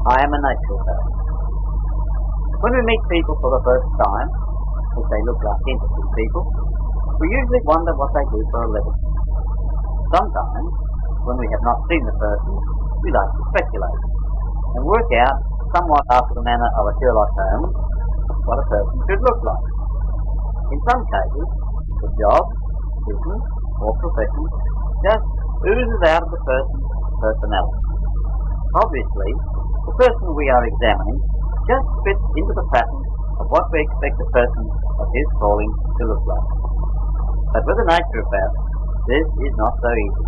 I am a naturopath. When we meet people for the first time, if they look like interesting people, we usually wonder what they do for a living. Sometimes, when we have not seen the person, we like to speculate and work out, somewhat after the manner of a Sherlock Holmes, what a person should look like. In some cases, the job, business, or profession just oozes out of the person's personality. Obviously, the person we are examining just fits into the pattern of what we expect a person of his calling to look like. But with a naturopath, this is not so easy.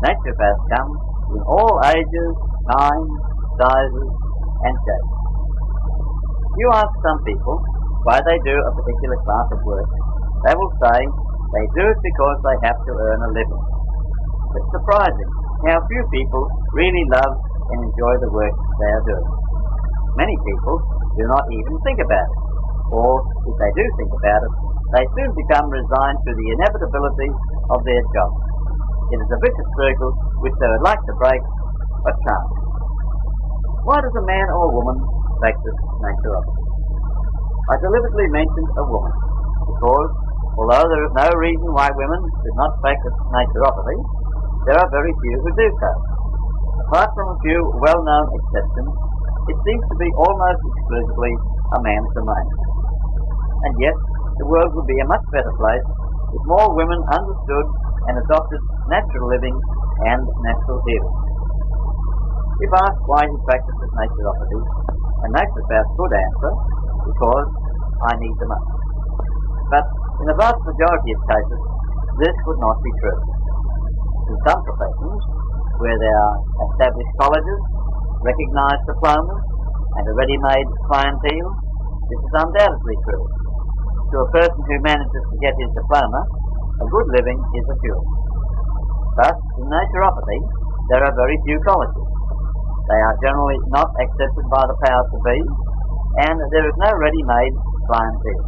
Naturopaths come in all ages, times, sizes, and shapes. You ask some people why they do a particular class of work, they will say they do it because they have to earn a living. It's surprising how few people really love and enjoy the work they are doing. Many people do not even think about it, or if they do think about it, they soon become resigned to the inevitability of their job. It is a vicious circle which they would like to break, but can't. Why does a man or woman practice naturopathy? I deliberately mentioned a woman, because although there is no reason why women should not practice naturopathy, there are very few who do so. Apart from a few well-known exceptions, it seems to be almost exclusively a man's domain. And yet, the world would be a much better place if more women understood and adopted natural living and natural healing. If asked why he practices naturopathy, a naturopath could answer, because I need the money. But in the vast majority of cases, this would not be true. In some professions, where there are established colleges, recognised diplomas, and a ready-made clientele, this is undoubtedly true. To a person who manages to get his diploma, a good living is assured. But in naturopathy, there are very few colleges. They are generally not accepted by the powers to be, and there is no ready-made clientele.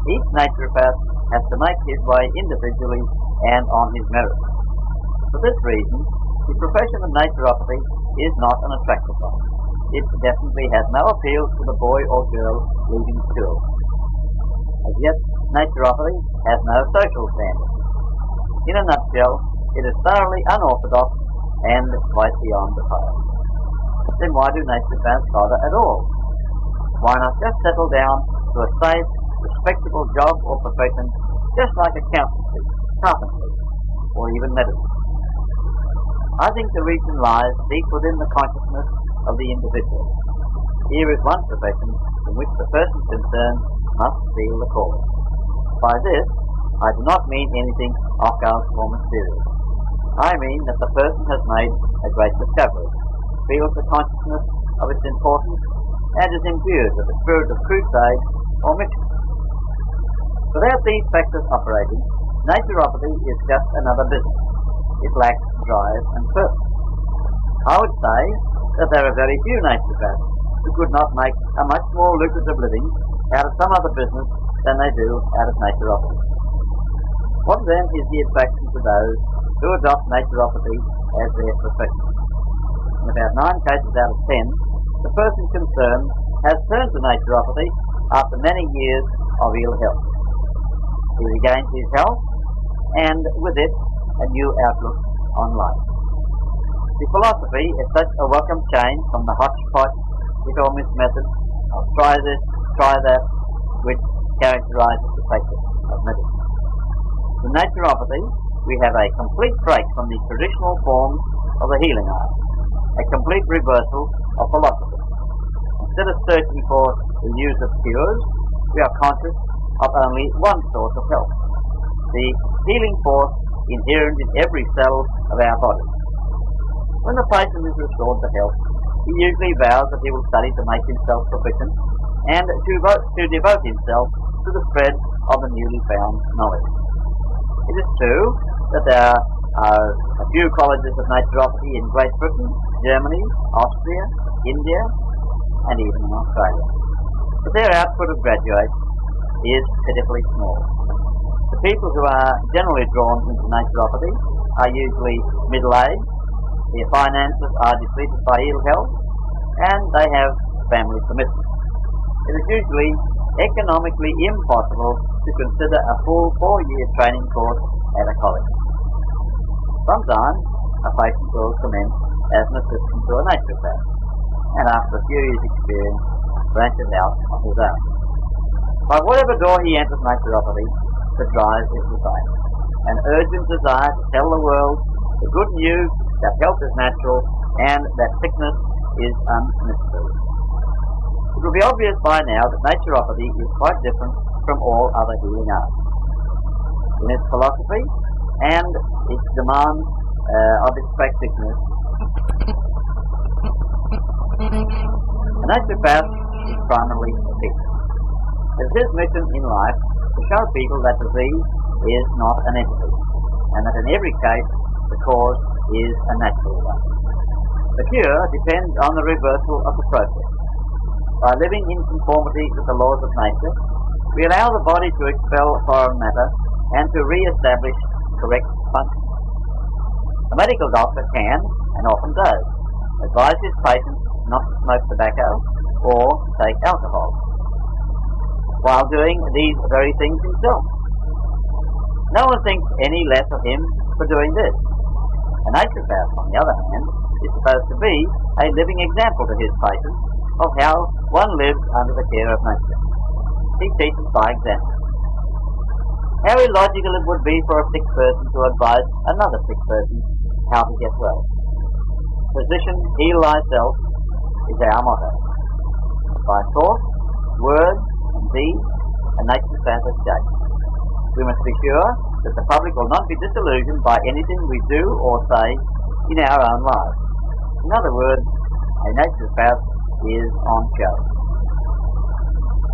Each naturopath has to make his way individually and on his merits. For this reason, the profession of naturopathy is not an attractive one. It definitely has no appeal to the boy or girl leaving school. As yet, naturopathy has no social standing. In a nutshell, it is thoroughly unorthodox and quite beyond the pale. Then why do naturopaths bother at all? Why not just settle down to a safe, respectable job or profession, just like accountancy, carpentry, or even medicine? I think the reason lies deep within the consciousness of the individual. Here is one profession in which the person concerned must feel the call. By this, I do not mean anything occult or mysterious. I mean that the person has made a great discovery, feels the consciousness of its importance, and is imbued with the spirit of crusade or mission. Without these factors operating, naturopathy is just another business. It lacks drive and purpose. I would say that there are very few naturopaths who could not make a much more lucrative living out of some other business than they do out of naturopathy. What then is the attraction to those who adopt naturopathy as their profession? In about 9 cases out of 10, the person concerned has turned to naturopathy after many years of ill health. He regains his health, and with it, a new outlook on life. The philosophy is such a welcome change from the hodgepodge, hit-or-miss method of try this, try that, which characterizes the practice of medicine. In naturopathy, we have a complete break from the traditional forms of the healing art, a complete reversal of philosophy. Instead of searching for the use of cures, we are conscious of only one source of health, the healing force inherent in every cell of our body. When the patient is restored to health, he usually vows that he will study to make himself proficient and to devote himself to the spread of the newly found knowledge. It is true that there are a few colleges of naturopathy in Great Britain, Germany, Austria, India, and even in Australia. But their output of graduates is pitifully small. The people who are generally drawn into naturopathy are usually middle-aged, their finances are depleted by ill health, and they have family commitments. It is usually economically impossible to consider a full 4-year training course at a college. Sometimes a patient will commence as an assistant to a naturopath, and after a few years' experience branches out on his own. By whatever door he enters naturopathy, the drive is the same, an urgent desire to tell the world the good news that health is natural and that sickness is unnecessary. It will be obvious by now that naturopathy is quite different from all other healing arts. In its philosophy and its demands of its practitioners, a naturopath is primarily a physician. It is his mission in life to show people that disease is not an entity, and that in every case the cause is a natural one. The cure depends on the reversal of the process. By living in conformity with the laws of nature, we allow the body to expel foreign matter and to re-establish correct function. A medical doctor can, and often does, advise his patients not to smoke tobacco or take alcohol, while doing these very things himself. No one thinks any less of him for doing this. A naturopath, on the other hand, is supposed to be a living example to his patients of how one lives under the care of nature. He teaches by example. How illogical it would be for a sick person to advise another sick person how to get well. Physician, heal thyself is our motto. By thought, word, and deed, a naturopath is judged. We must be sure that the public will not be disillusioned by anything we do or say in our own lives. In other words, a naturopath is on show.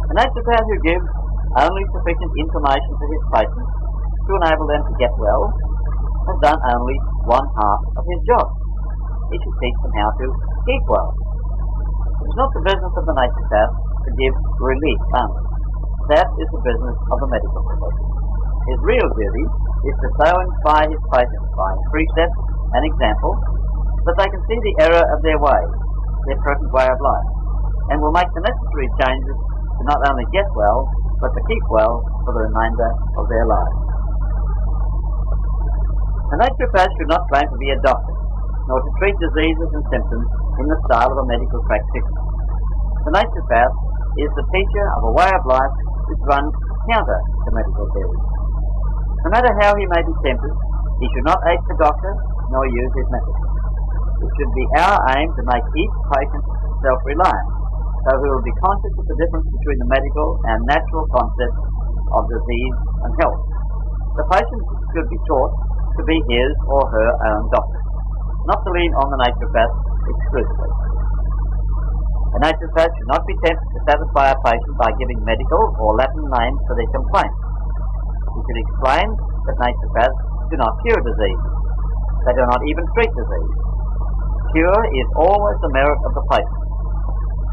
A naturopath who gives only sufficient information to his patients to enable them to get well has done only one half of his job. He should teach them how to keep well. It is not the business of the naturopath to give relief only. That is the business of the medical profession. His real duty is to so inspire his patients by precept and example that they can see the error of their way, their present way of life, and will make the necessary changes to not only get well, but to keep well for the remainder of their lives. A naturopath should not claim to be a doctor, nor to treat diseases and symptoms in the style of a medical practitioner. The naturopath is the teacher of a way of life which runs counter to medical theory. No matter how he may be tempted, he should not ape the doctor, nor use his methods. It should be our aim to make each patient self-reliant, so he will be conscious of the difference between the medical and natural concepts of disease and health. The patient should be taught to be his or her own doctor, not to lean on the naturopath exclusively. A naturopath should not be tempted to satisfy a patient by giving medical or Latin names for their complaints. He should explain that naturopaths do not cure disease. They do not even treat disease. Cure is always the merit of the patient.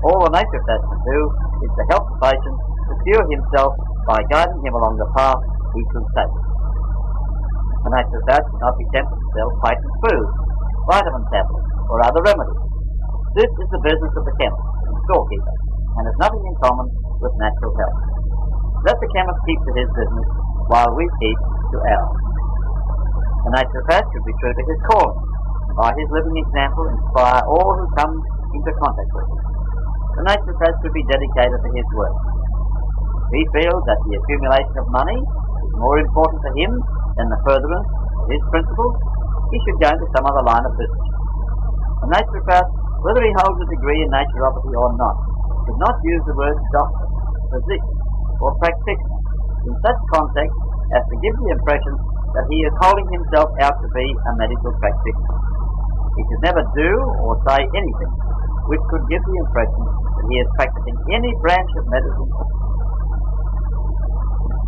All a naturopath can do is to help the patient to cure himself by guiding him along the path he should take. A naturopath should not be tempted to sell patients food, vitamin tablets, or other remedies. This is the business of the chemist and storekeeper, and has nothing in common with natural health. Let the chemist keep to his business while we keep to ours. The naturopath should be true to his calling, and by his living example inspire all who come into contact with him. The naturopath should be dedicated to his work. If he feels that the accumulation of money is more important to him than the furtherance of his principles, he should go into some other line of business. A naturopath, whether he holds a degree in naturopathy or not, should not use the words doctor, physician, or practitioner in such context as to give the impression that he is holding himself out to be a medical practitioner. He should never do or say anything which could give the impression that he is practicing any branch of medicine.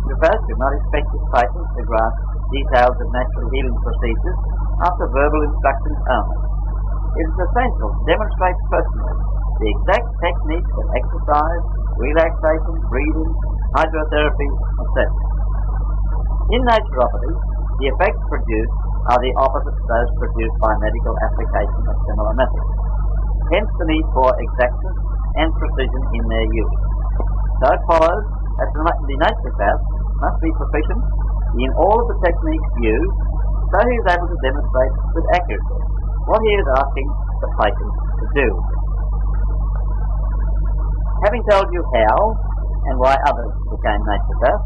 Naturopaths should not expect his patients to grasp details of natural healing procedures after verbal instructions only. It is essential to demonstrate personally the exact techniques of exercise, relaxation, breathing, hydrotherapy, etc. In naturopathy, the effects produced are the opposite to those produced by medical application of similar methods. hence the need for exactness and precision in their use. So it follows that the naturopath must be proficient in all of the techniques used, so he is able to demonstrate with accuracy what he is asking the patient to do. Having told you how and why others became naturopaths,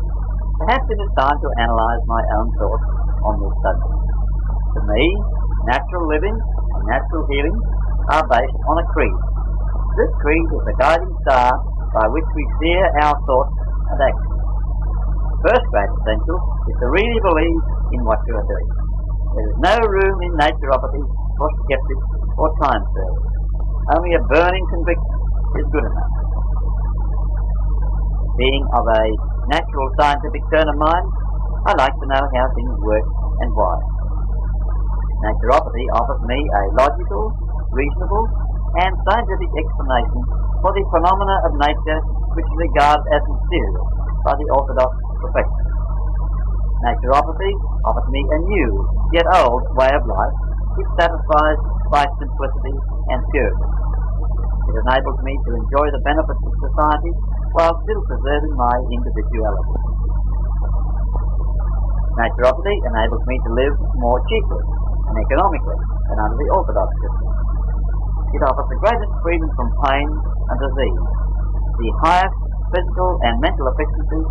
perhaps it is time to analyse my own thoughts on this subject. To me, natural living and natural healing are based on a creed. This creed is the guiding star by which we steer our thoughts and actions. The first great essential is to really believe in what you are doing. There is no room in naturopathy for skeptics or time servers. Only a burning conviction is good enough. Being of a natural scientific turn of mind, I like to know how things work and why. Naturopathy offers me a logical, reasonable and scientific explanation for the phenomena of nature which is regarded as mysterious by the orthodox profession. Naturopathy offers me a new, yet old, way of life which satisfies by simplicity and purity. It enables me to enjoy the benefits of society while still preserving my individuality. Naturopathy enables me to live more cheaply and economically than under the orthodox system. It offers the greatest freedom from pain and disease, the highest physical and mental efficiency,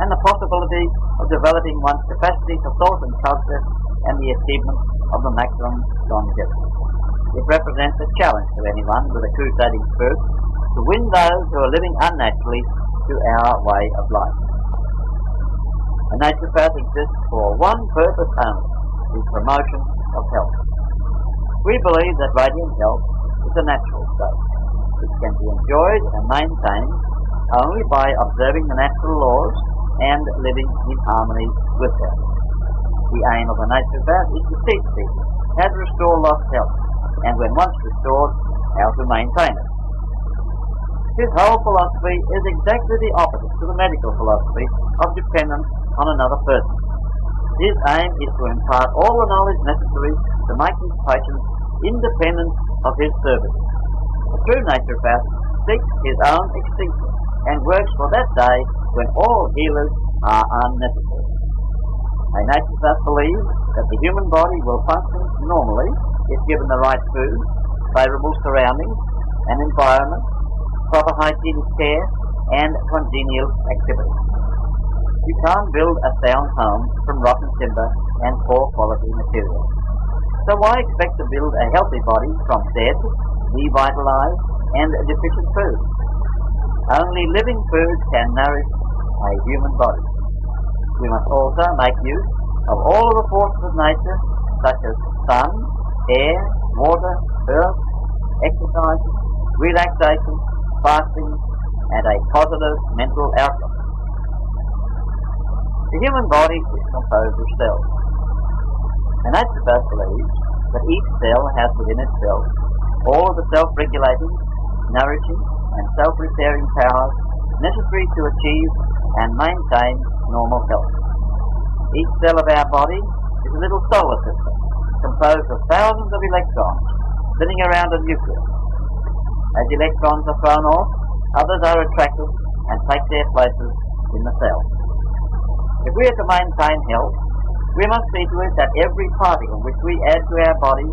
and the possibility of developing one's capacity for thought and culture and the achievement of the maximum longevity. It represents a challenge to anyone with a crusading spirit to win those who are living unnaturally to our way of life. A naturopath exists for one purpose only, the promotion of health. We believe that radiant health is a natural state, which can be enjoyed and maintained only by observing the natural laws and living in harmony with them. The aim of a naturopath is to teach people how to restore lost health, and when once restored, how to maintain it. His whole philosophy is exactly the opposite to the medical philosophy of dependence on another person. His aim is to impart all the knowledge necessary to make his patients independent of his services. A true naturopath seeks his own extinction and works for that day when all healers are unnecessary. A naturopath believes that the human body will function normally if given the right food, favourable surroundings and environment, proper hygienic care and congenial activity. You can't build a sound home from rotten timber and poor quality materials. So why expect to build a healthy body from dead, devitalized and deficient food? Only living food can nourish a human body. We must also make use of all of the forces of nature such as sun, air, water, earth, exercise, relaxation, fasting and a positive mental outlook. The human body is composed of cells. A naturopath believes that each cell has within itself all of the self-regulating, nourishing and self-repairing powers necessary to achieve and maintain normal health. Each cell of our body is a little solar system composed of thousands of electrons sitting around a nucleus. As electrons are thrown off, others are attracted and take their places in the cell. If we are to maintain health, we must see to it that every particle which we add to our body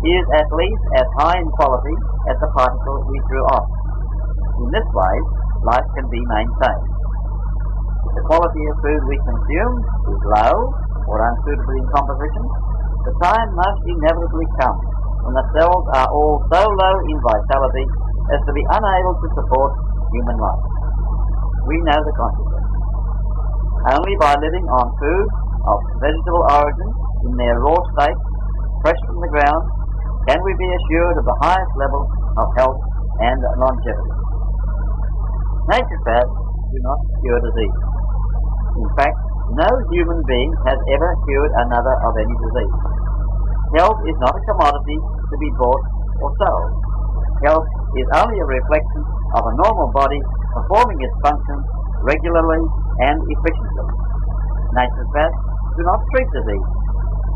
is at least as high in quality as the particle we threw off. In this way, life can be maintained. If the quality of food we consume is low or unsuitable in composition, the time must inevitably come when the cells are all so low in vitality as to be unable to support human life. We know the consequence. Only by living on food of vegetable origin in their raw state, fresh from the ground, can we be assured of the highest level of health and longevity. Naturopaths do not cure disease. In fact, no human being has ever cured another of any disease. Health is not a commodity to be bought or sold. Health is only a reflection of a normal body performing its functions regularly and efficiently. Naturopaths do not treat disease,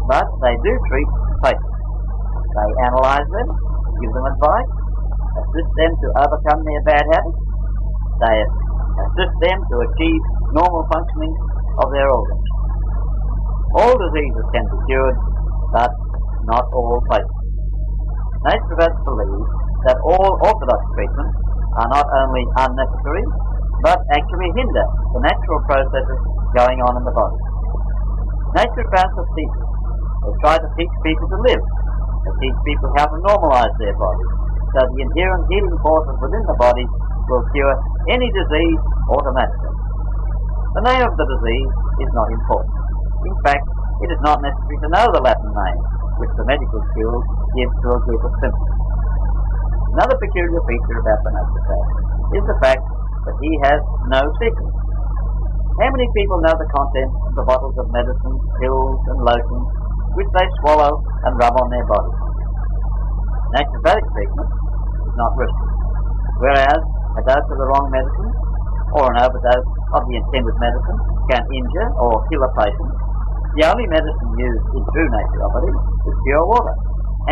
but they do treat patients. They analyse them, give them advice, assist them to overcome their bad habits. They assist them to achieve normal functioning of their organs. All diseases can be cured, but not all places. Naturopaths believe that all orthodox treatments are not only unnecessary, but actually hinder the natural processes going on in the body. Naturopaths are teachers. They try to teach people to live. They teach people how to normalize their body, so the inherent healing forces within the body will cure any disease automatically. The name of the disease is not important. In fact, it is not necessary to know the Latin name, which the medical skills give to a group of symptoms. Another peculiar feature about the naturopath is the fact that he has no secrets. How many people know the contents of the bottles of medicine, pills and lotions which they swallow and rub on their bodies? Naturopathic treatment is not risky, whereas a dose of the wrong medicine or an overdose of the intended medicine can injure or kill a patient. The only medicine used in true naturopathy is pure water,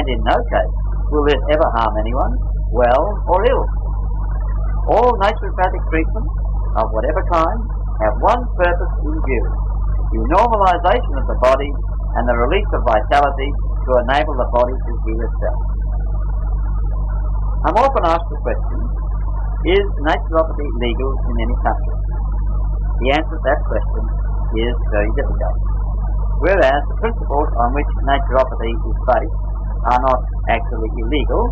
and in no case will this ever harm anyone, well or ill. All naturopathic treatments of whatever kind have one purpose in view: the normalization of the body and the release of vitality to enable the body to heal itself. I'm often asked the question, is naturopathy legal in any country? The answer to that question is very difficult. Whereas the principles on which naturopathy is based are not actually illegal,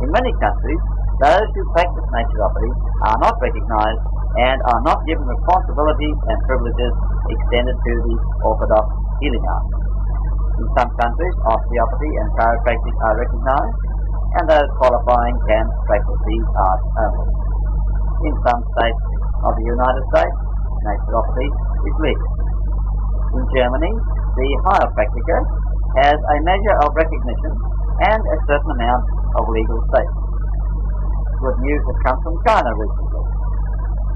in many countries those who practice naturopathy are not recognized and are not given responsibilities and privileges extended to the orthodox healing art. In some countries, osteopathy and chiropractic are recognized, and those qualifying can practice these arts only. In some states of the United States, naturopathy is legal. In Germany, the Heilpraktiker has a measure of recognition and a certain amount of legal status. Good news has come from China recently.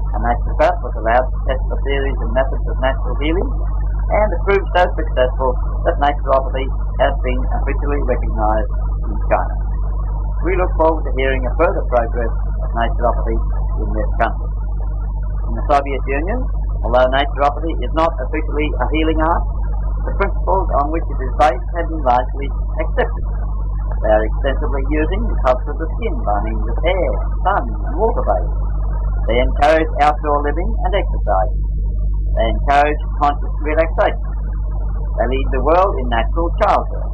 A naturopath was allowed to test the theories and methods of natural healing, and it proved so successful that naturopathy has been officially recognized in China. We look forward to hearing of further progress of naturopathy in this country. In the Soviet Union, although naturopathy is not officially a healing art, the principles on which it is based have been largely accepted. They are extensively using the culture of the skin by means of air, sun and water bathing. They encourage outdoor living and exercise. They encourage conscious relaxation. They lead the world in natural childbirth.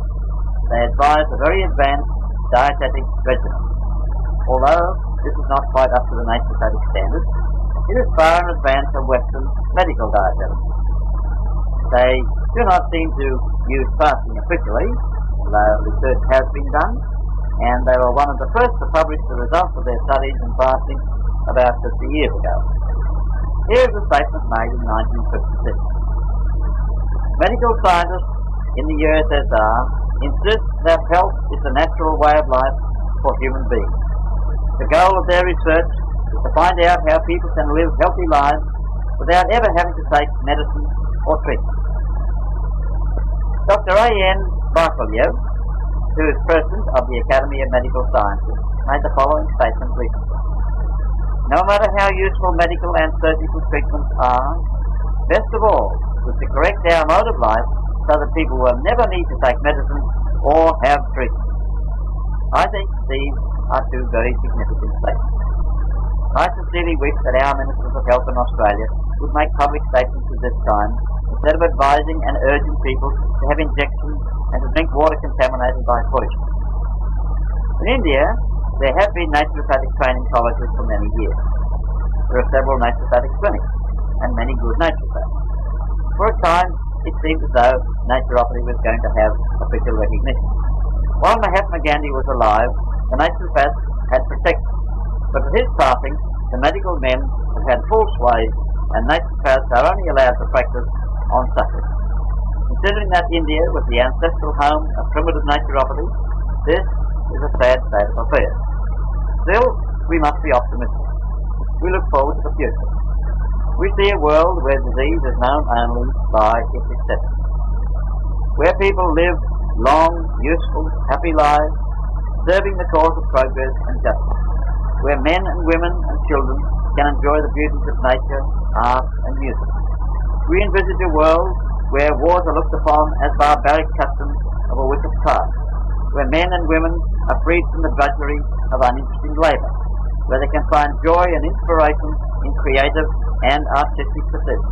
They advise a very advanced dietetic regimen. Although this is not quite up to the naturopathic standards, it is far in advance of Western medical dietetics. They do not seem to use fasting officially, although research has been done, and they were one of the first to publish the results of their studies in fasting about 50 years ago. Here is a statement made in 1956. Medical scientists in the USSR insist that health is the natural way of life for human beings. The goal of their research is to find out how people can live healthy lives without ever having to take medicine or treatment. Dr. A.N. Bartoliev, who is president of the Academy of Medical Sciences, made the following statement recently. No matter how useful medical and surgical treatments are, best of all is to correct our mode of life so that people will never need to take medicine or have treatment. I think these are two very significant statements. I sincerely wish that our Ministers of Health in Australia would make public statements at this time instead of advising and urging people to have injections and to drink water contaminated by poison. In India, there have been naturopathic training colleges for many years. There are several naturopathic clinics and many good naturopaths. For a time, it seemed as though naturopathy was going to have official recognition. While Mahatma Gandhi was alive, the naturopaths had protected him. But with his passing, the medical men have had full sway, and naturopaths are only allowed to practice on Saturdays. Considering that India was the ancestral home of primitive naturopathy, this is a sad state of affairs. Still, we must be optimistic. We look forward to the future. We see a world where disease is known only by its acceptance, where people live long, useful, happy lives, serving the cause of progress and justice. where men and women and children can enjoy the beauties of nature, art and music. We envisage a world where wars are looked upon as barbaric customs of a wicked past, where men and women are freed from the drudgery of uninteresting labour, where they can find joy and inspiration in creative and artistic pursuits.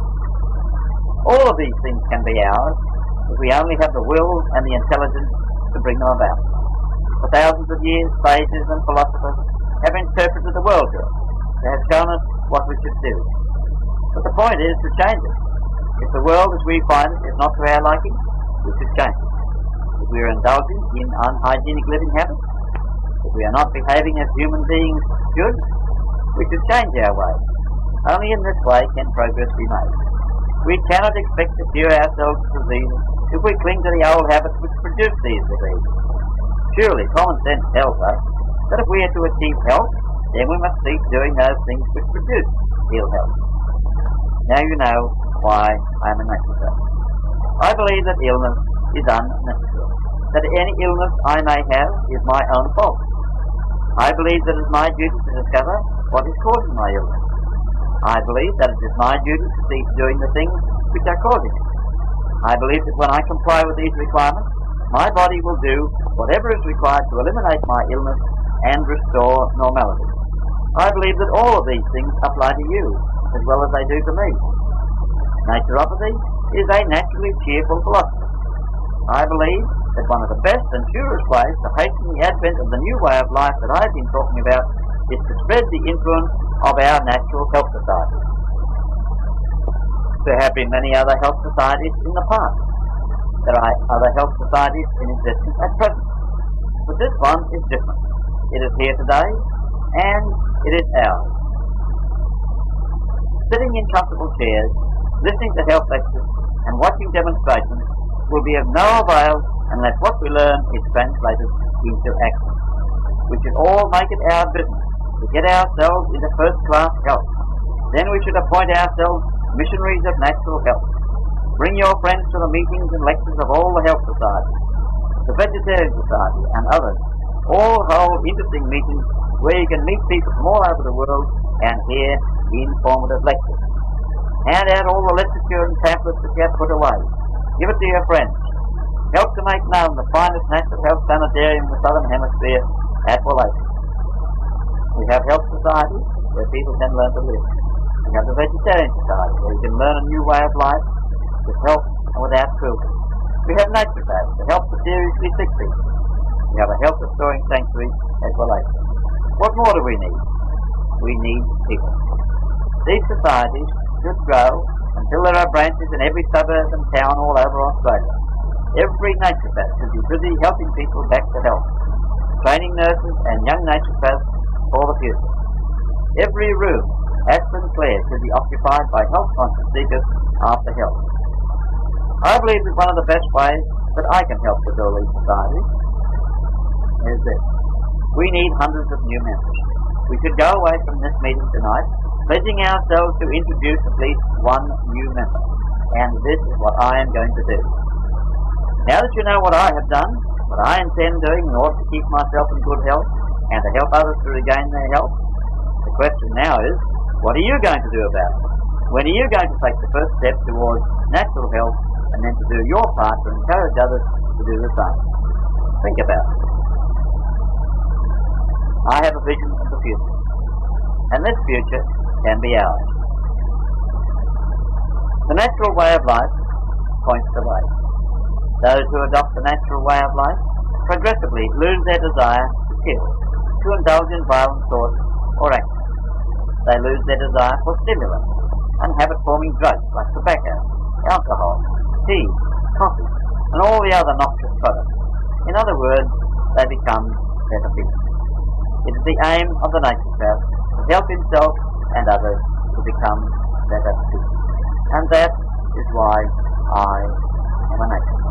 All of these things can be ours if we only have the will and the intelligence to bring them about. For thousands of years, sages and philosophers have interpreted the world to us. They have shown us what we should do. But the point is to change it. If the world as we find it is not to our liking, we should change it. If we are indulging in unhygienic living habits, if we are not behaving as human beings should, we should change our ways. Only in this way can progress be made. We cannot expect to cure ourselves of disease if we cling to the old habits which produce these diseases. Surely common sense tells us that if we are to achieve health, then we must cease doing those things which produce ill health. Now you know why I am a naturopath. I believe that illness is unnecessary, that any illness I may have is my own fault. I believe that it is my duty to discover what is causing my illness. I believe that it is my duty to cease doing the things which are causing it. I believe that when I comply with these requirements, my body will do whatever is required to eliminate my illness and restore normality. I believe that all of these things apply to you as well as they do to me. Naturopathy is a naturally cheerful philosophy. I believe that one of the best and surest ways to hasten the advent of the new way of life that I've been talking about is to spread the influence of our natural health societies. There have been many other health societies in the past. There are other health societies in existence at present. But this one is different. It is here today, and it is ours. Sitting in comfortable chairs, listening to health lectures, and watching demonstrations will be of no avail unless what we learn is translated into action. We should all make it our business to get ourselves into first-class health. Then we should appoint ourselves missionaries of natural health. Bring your friends to the meetings and lectures of all the health societies, the Vegetarian Society and others. All hold interesting meetings where you can meet people from all over the world and hear informative lectures. Hand out all the literature and pamphlets that you have put away. Give it to your friends. Help to make known the finest natural health sanitarium in the Southern Hemisphere at Australasia. We have health societies where people can learn to live. We have the Vegetarian Society where you can learn a new way of life with health and without cruelty. We have Naturopaths to help the seriously sick people. We have a health restoring sanctuary at Australasia. What more do we need? We need people. These societies should grow until there are branches in every suburb and town all over Australia. Every naturopath should be busy helping people back to health, training nurses and young naturopaths for the future. Every room at St. Clair should be occupied by health-conscious seekers after health. I believe that one of the best ways that I can help to build these societies is this. We need hundreds of new members. We should go away from this meeting tonight pledging ourselves to introduce at least one new member. And this is what I am going to do. Now that you know what I have done, what I intend doing in order to keep myself in good health and to help others to regain their health, the question now is, what are you going to do about it? When are you going to take the first step towards natural health and then to do your part to encourage others to do the same? Think about it. I have a vision of the future, and this future can be ours. The natural way of life points the way. Those who adopt the natural way of life progressively lose their desire to kill, to indulge in violent thoughts or actions. They lose their desire for stimulants and habit-forming drugs like tobacco, alcohol, tea, coffee, and all the other noxious products. In other words, they become better people. It is the aim of the naturopath to help himself and others to become better people. And that is why I am a naturopath.